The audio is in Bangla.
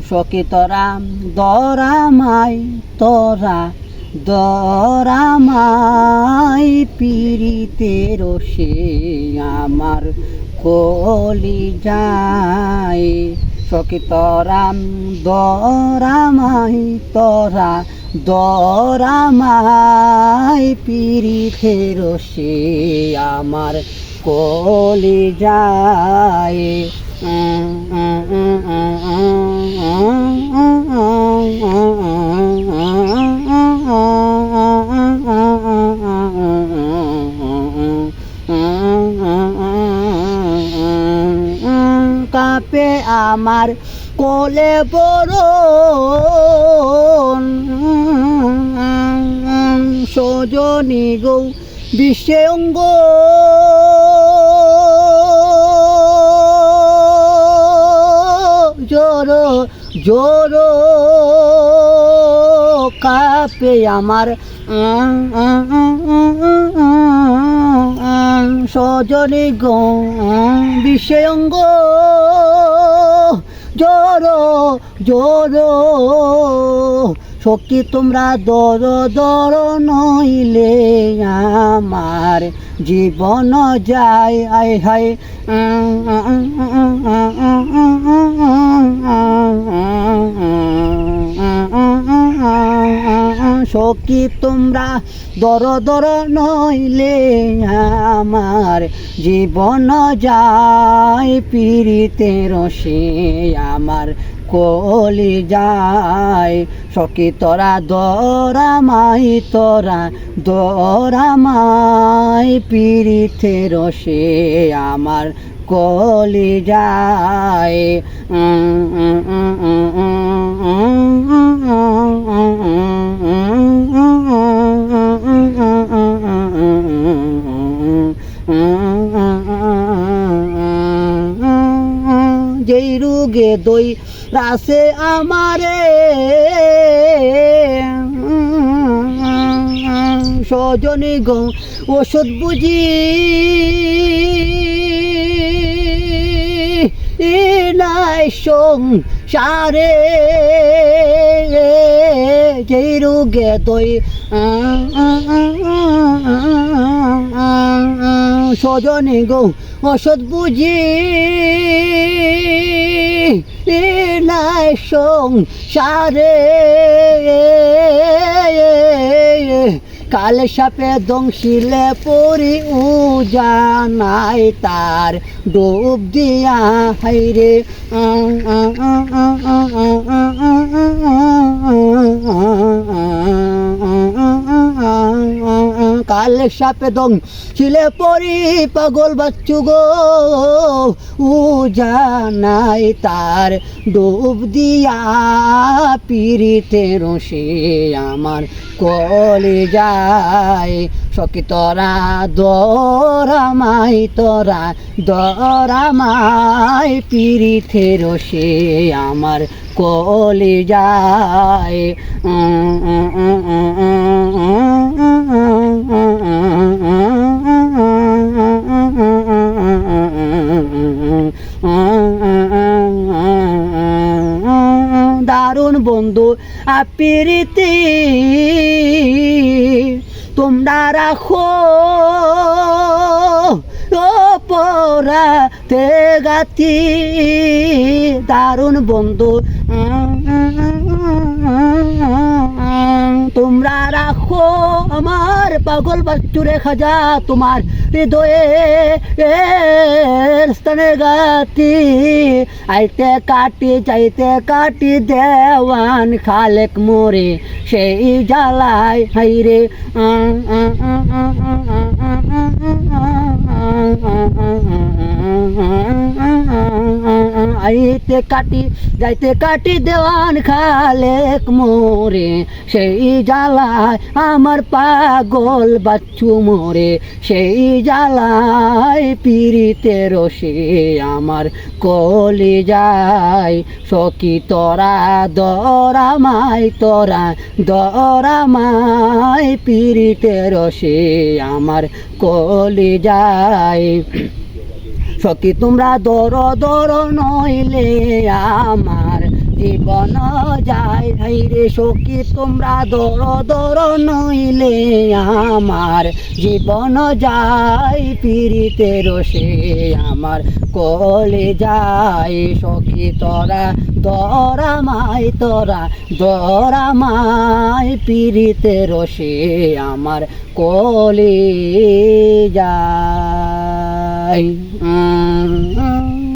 সখী তোরা দরামাই তোরা দরামাই পীড়িতের সে আমার কলি যায় সখী তোরা দরামাই তোরা দরামাই পীড়িতের সে আমার কলি যায় কাপে আমার কোলে বড় সজনী গো বিশ্বে অঙ্গ জোর জোর কাপে আমার সজনী গো বিশ্বে অঙ্গ জোর জোর সখী তোমরা দর দর নইলে আমার জীবন যায় আয় হায় সখী তোমরা দর দর নইলে আমার জীবন যায় পীড়িতের সে আমার কলি যায় সখী তোরা দরামাই তোরা দরামাই পীড়িতের সে আমার কলি যায় যেই রুগে দই রাসে আমারে সজনী গো ওষুধ বুঝি নাই সংসারে যেই রুগে দই সজনী গো ওষুধ বুঝি নাই সংসারে কালে সাপে দংশিলে পরি উজানাই তার ডুব দিয়া হাইরে কালে সাপে দংশিলে পরি পাগল বাচ্চু গো উজানাই তার ডুব দিয়া পীড়িতের সে আমার কলি যায় সখী তোরা দরামাই তোরা দরামাই পীড়িতের সে আমার কলি যায় দারুণ বন্ধু আপীড়িতি তোমরা রাখো পরাতে গাতি দারুণ বন্ধু তোমরা রাখো আমার পাগল বাচ্চুরে খাজা তোমার হৃদয়ে স্থানে গাতি আইতে কাটি যাইতে কাটি দেওয়ান খালেক মোরে সেই জ্বালায় হাইরে আইতে কাটি যাইতে কাটি দেওয়ান খালেক মোরে সেই জ্বালায় আমার পাগল বাচ্চু মোরে সেই জ্বালায় পীড়িতের সে আমার কলি যায় সখী তোরা দরামাই তোরা দরামাই পীড়িতের সে আমার কলি যায় সখী তোমরা দর দর নইলে আমার জীবন যায় রে সখী তোমরা দর দর নইলে আমার জীবন যায় পিরিতে রসে আমার কলে যায় সখী তোরা দরামাই পিরিতে রসে আমার কলে যায়